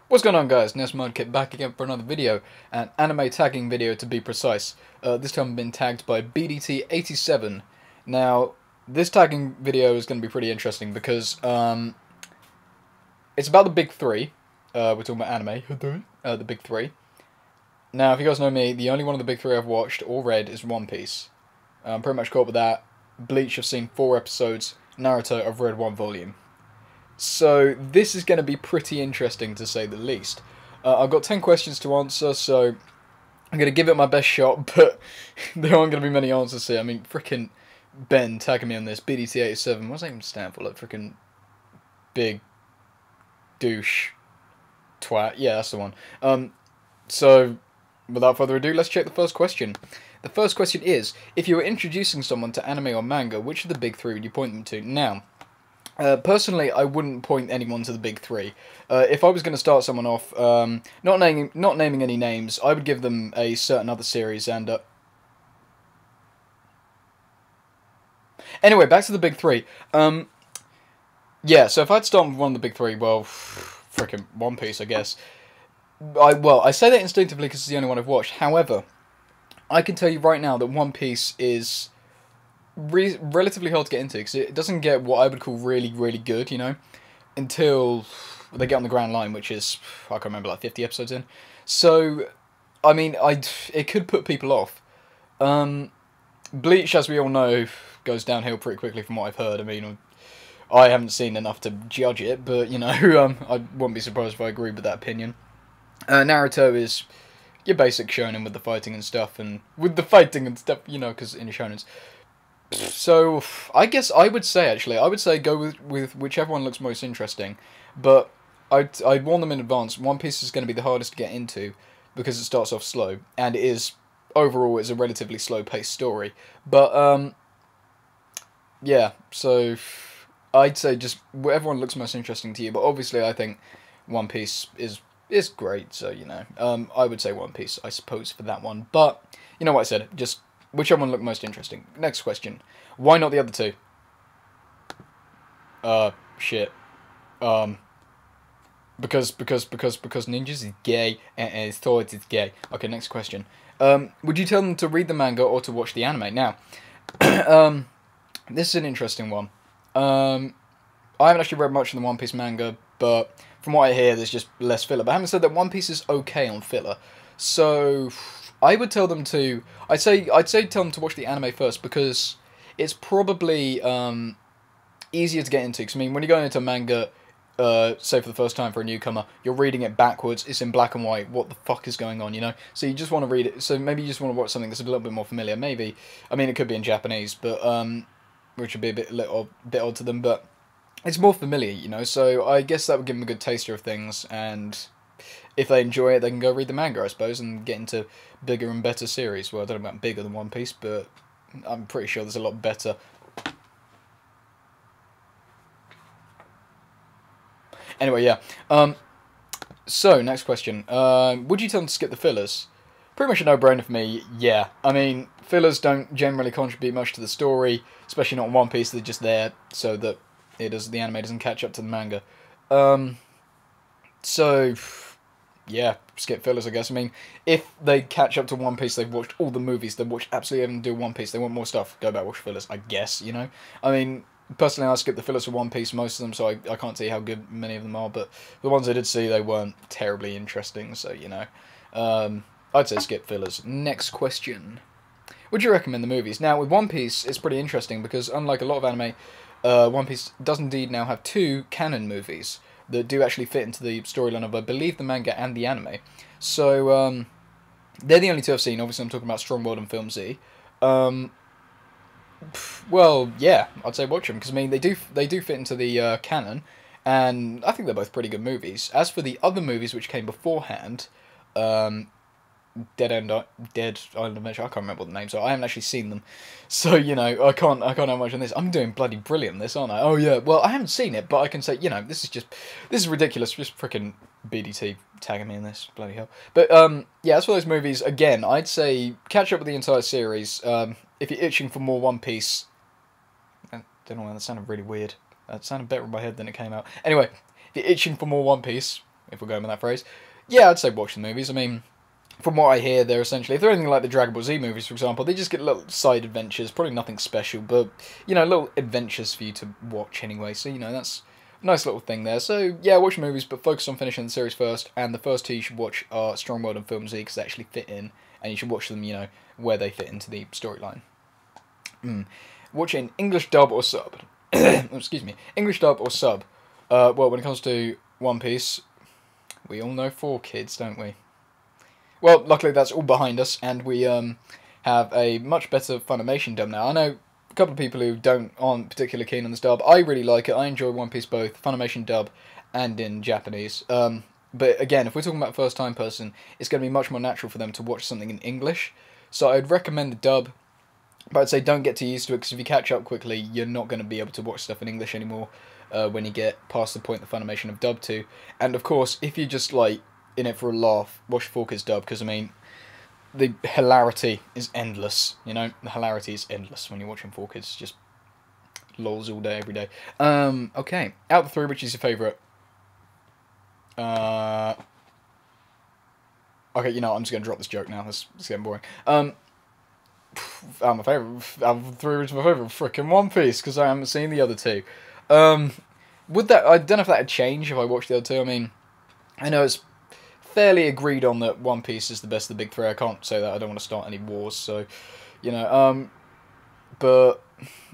What's going on, guys? Nesmudkit back again for another video, an anime tagging video to be precise. This time I've been tagged by BDT87. Now, this tagging video is going to be pretty interesting because it's about the big three. We're talking about anime, the big three. Now, if you guys know me, the only one of the big three I've watched or read is One Piece. I'm pretty much caught up with that. Bleach, I've seen 4 episodes. Naruto, I've read 1 volume. So this is going to be pretty interesting to say the least. I've got 10 questions to answer, so I'm going to give it my best shot, but there aren't going to be many answers here. I mean, frickin' Ben tagging me on this, BDT87, what's that even stand for? Like, frickin' big douche twat. Yeah, that's the one. So, without further ado, let's check the first question. The first question is, if you were introducing someone to anime or manga, which of the big three would you point them to? Now, personally, I wouldn't point anyone to the big three. If I was going to start someone off, not naming any names, I would give them a certain other series. And anyway, back to the big three. Yeah, so if I'd start with one of the big three, well, frickin' One Piece, I guess. I say that instinctively because it's the only one I've watched. However, I can tell you right now that One Piece is relatively hard to get into because it doesn't get what I would call really, really good, you know, until they get on the Grand Line, which is, I can't remember, like 50 episodes in. So, I mean, it could put people off. Bleach, as we all know, goes downhill pretty quickly from what I've heard. I mean, I haven't seen enough to judge it, but, you know, I wouldn't be surprised if I agree with that opinion. Naruto is your basic shonen with the fighting and stuff, you know, because in shonens. So, I guess I would say go with whichever one looks most interesting, but I'd warn them in advance, One Piece is going to be the hardest to get into, because it starts off slow, and overall, it's a relatively slow-paced story, but, yeah, so, I'd say just whatever one looks most interesting to you, but obviously I think One Piece is great, so, you know, I would say One Piece, I suppose, for that one, but, you know what I said, just whichever one looked most interesting. Next question. Why not the other two? Shit. Because ninjas is gay and his toys is gay. Okay, next question. Would you tell them to read the manga or to watch the anime? Now, this is an interesting one. I haven't actually read much of the One Piece manga, but from what I hear, there's just less filler. But having said that, One Piece is okay on filler. So I would tell them to. I'd say tell them to watch the anime first because it's probably easier to get into. Because I mean, when you're going into manga, say for the first time for a newcomer, you're reading it backwards. It's in black and white. What the fuck is going on? You know. So you just want to read it. So maybe you just want to watch something that's a little bit more familiar. Maybe. I mean, it could be in Japanese, but which would be a bit odd to them, but it's more familiar, you know. So I guess that would give them a good taster of things, and if they enjoy it, they can go read the manga, I suppose, and get into bigger and better series. Well, I don't know about bigger than One Piece, but I'm pretty sure there's a lot better. Anyway, yeah. So, next question. Would you tell them to skip the fillers? Pretty much a no-brainer for me, yeah. I mean, fillers don't generally contribute much to the story, especially not in One Piece. They're just there so that the anime doesn't catch up to the manga. So, yeah, skip fillers, I guess. I mean, if they catch up to One Piece, they've watched all the movies, they've watched absolutely everything to do One Piece, they want more stuff, go back, watch fillers, I guess, you know? I mean, personally, I skip the fillers for One Piece, most of them, so I can't see how good many of them are, but the ones I did see, they weren't terribly interesting, so, you know. I'd say skip fillers. Next question. Would you recommend the movies? Now, with One Piece, it's pretty interesting, because unlike a lot of anime, One Piece does indeed now have 2 canon movies that do actually fit into the storyline of, I believe, the manga and the anime. So, they're the only 2 I've seen. Obviously, I'm talking about Strong World and Film Z. Well, yeah, I'd say watch them, because, I mean, they do fit into the canon, and I think they're both pretty good movies. As for the other movies which came beforehand, Dead Island Adventure, I can't remember what the names are. I haven't actually seen them, so, you know, I can't have much on this. I'm doing bloody brilliant in this, aren't I? Oh yeah, well, I haven't seen it, but I can say, you know, this is ridiculous. Just freaking BDT tagging me in this, bloody hell. But yeah, as for those movies, again, I'd say catch up with the entire series. If you're itching for more One Piece, I don't know, that sounded really weird. That sounded better in my head than it came out. Anyway, if you're itching for more One Piece, if we're going with that phrase. Yeah, I'd say watch the movies. I mean, from what I hear, they're essentially, if they're anything like the Dragon Ball Z movies, for example, they just get little side adventures, probably nothing special, but, you know, little adventures for you to watch anyway, so, you know, that's a nice little thing there. So, yeah, watch movies, but focus on finishing the series first, and the first two you should watch are Strong World and Film Z, because they actually fit in, and you should watch them, you know, where they fit into the storyline. Watching English dub or sub. Excuse me. English dub or sub. Well, when it comes to One Piece, we all know 4Kids, don't we? Well, luckily that's all behind us, and we have a much better Funimation dub now. I know a couple of people who aren't particularly keen on this dub. I really like it. I enjoy One Piece both Funimation dub and in Japanese. But again, if we're talking about a first-time person, it's going to be much more natural for them to watch something in English. So I'd recommend the dub, but I'd say don't get too used to it, because if you catch up quickly, you're not going to be able to watch stuff in English anymore when you get past the point that Funimation have dubbed to. And of course, if you just like in it for a laugh, watch 4Kids dub, because I mean, the hilarity is endless, you know? The hilarity is endless when you're watching 4Kids, just lols all day, every day. Okay, out of the three, which is your favourite? Okay, you know, I'm just going to drop this joke now, it's getting boring. My favourite, out of the three, which is my favourite? Frickin' One Piece, because I haven't seen the other two. Would that, I don't know if that would change if I watched the other two. I mean, I know it's fairly agreed on that One Piece is the best of the big three. I can't say that, I don't want to start any wars, so, you know, but,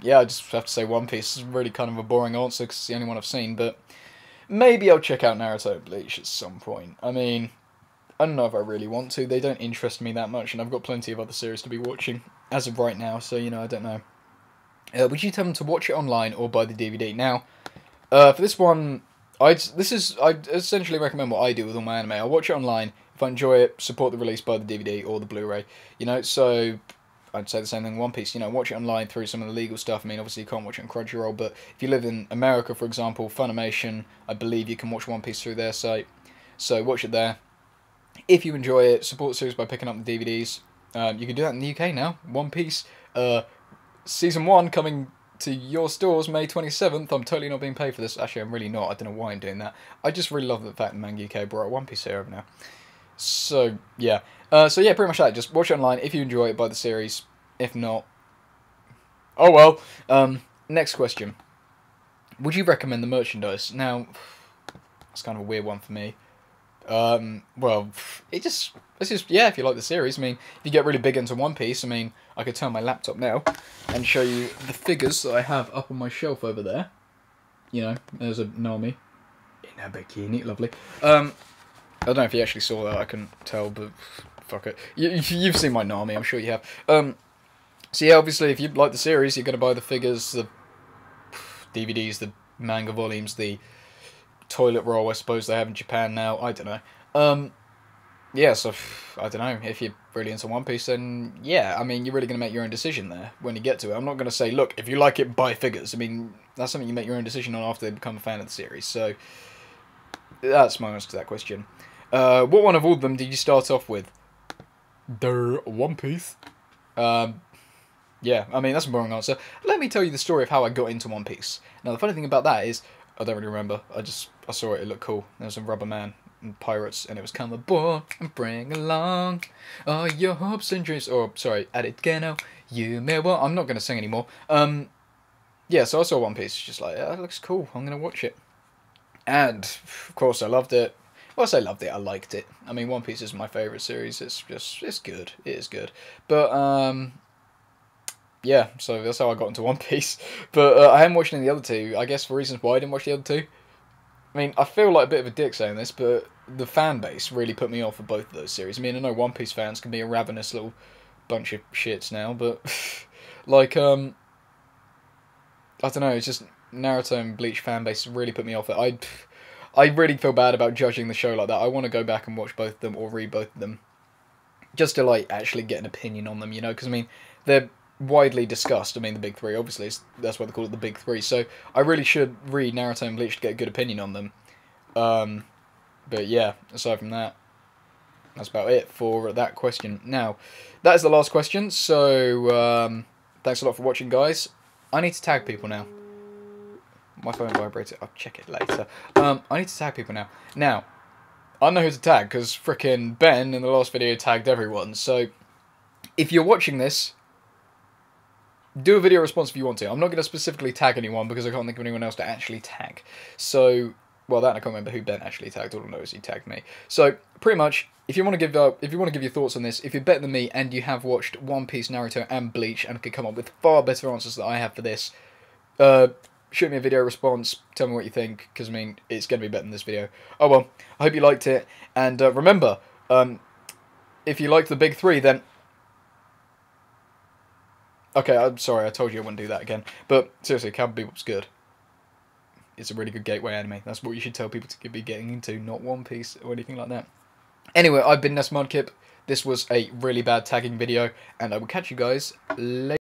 yeah, I just have to say One Piece is really kind of a boring answer, because it's the only one I've seen, but maybe I'll check out Naruto and Bleach at some point. I mean, I don't know if I really want to, they don't interest me that much, and I've got plenty of other series to be watching, as of right now, so, you know, I don't know. Would you tell them to watch it online or buy the DVD? Now, for this one, I'd essentially recommend what I do with all my anime. I'll watch it online. If I enjoy it, support the release, buy the DVD or the Blu-ray. You know, so I'd say the same thing with One Piece. You know, watch it online through some of the legal stuff. I mean, obviously you can't watch it on Crunchyroll, but if you live in America, for example, Funimation, I believe you can watch One Piece through their site. So watch it there. If you enjoy it, support the series by picking up the DVDs. You can do that in the UK now. One Piece, Season 1 coming to your stores May 27th. I'm totally not being paid for this. Actually, I'm really not. I don't know why I'm doing that. I just really love the fact that Manga UK brought a One Piece here over now. So, yeah. Yeah, pretty much that. Just watch it online. If you enjoy it, buy the series. If not, oh well. Next question. Would you recommend the merchandise? Now, that's kind of a weird one for me. Well, it's just, yeah, if you like the series. I mean, if you get really big into One Piece, I mean, I could turn my laptop now and show you the figures that I have up on my shelf over there. You know, there's a Nami in a bikini, lovely. I don't know if you actually saw that, I couldn't tell, but fuck it. You've seen my Nami, I'm sure you have. So yeah, obviously, if you like the series, you're going to buy the figures, the DVDs, the manga volumes, the toilet roll, I suppose they have in Japan now, I don't know. Yeah, so, I don't know, if you're really into One Piece, then, yeah, I mean, you're really going to make your own decision there when you get to it. I'm not going to say, look, if you like it, buy figures. I mean, that's something you make your own decision on after they become a fan of the series, so that's my answer to that question. What one of all of them did you start off with? The One Piece. Yeah, I mean, that's a boring answer. Let me tell you the story of how I got into One Piece. Now, the funny thing about that is, I don't really remember. I saw it looked cool. There was a rubber man and pirates, and it was come aboard and bring along all your hopes and dreams. Or, sorry, at it again, you may well. I'm not going to sing anymore. Yeah, so I saw One Piece, just like, yeah, that looks cool, I'm going to watch it. And, of course, I loved it. Well, I say loved it, I liked it. I mean, One Piece is my favourite series, it's good, it is good. But, yeah, so that's how I got into One Piece. But I haven't watched any of the other two, I guess for reasons why I didn't watch the other two. I mean, I feel like a bit of a dick saying this, but the fan base really put me off of both of those series. I mean, I know One Piece fans can be a ravenous little bunch of shits now, but, like, I don't know, it's just Naruto and Bleach fan base really put me off it. I really feel bad about judging the show like that. I want to go back and watch both of them or read both of them, just to, like, actually get an opinion on them, you know, because, I mean, they're widely discussed. I mean, the big three, obviously, that's why they call it the big three, so I really should read Naruto and Bleach to get a good opinion on them. But yeah, aside from that, that's about it for that question. Now, that is the last question, so thanks a lot for watching, guys. I need to tag people now. My phone vibrated. I'll check it later. I need to tag people now. Now, I know who to tag, because frickin' Ben in the last video tagged everyone. So, if you're watching this, do a video response if you want to. I'm not going to specifically tag anyone, because I can't think of anyone else to actually tag. So, well, that I can't remember who Ben actually tagged. All I know is he tagged me. So, pretty much, if you want to give your thoughts on this, if you're better than me and you have watched One Piece, Naruto, and Bleach, and can come up with far better answers than I have for this, shoot me a video response, tell me what you think, because, I mean, it's going to be better than this video. Oh well, I hope you liked it, and remember, if you liked the big three, then... Okay, I'm sorry, I told you I wouldn't do that again, but seriously, Cowboy Bebop's good. It's a really good gateway anime. That's what you should tell people to be getting into, not One Piece or anything like that. Anyway, I've been Ness Mudkip. This was a really bad tagging video, and I will catch you guys later.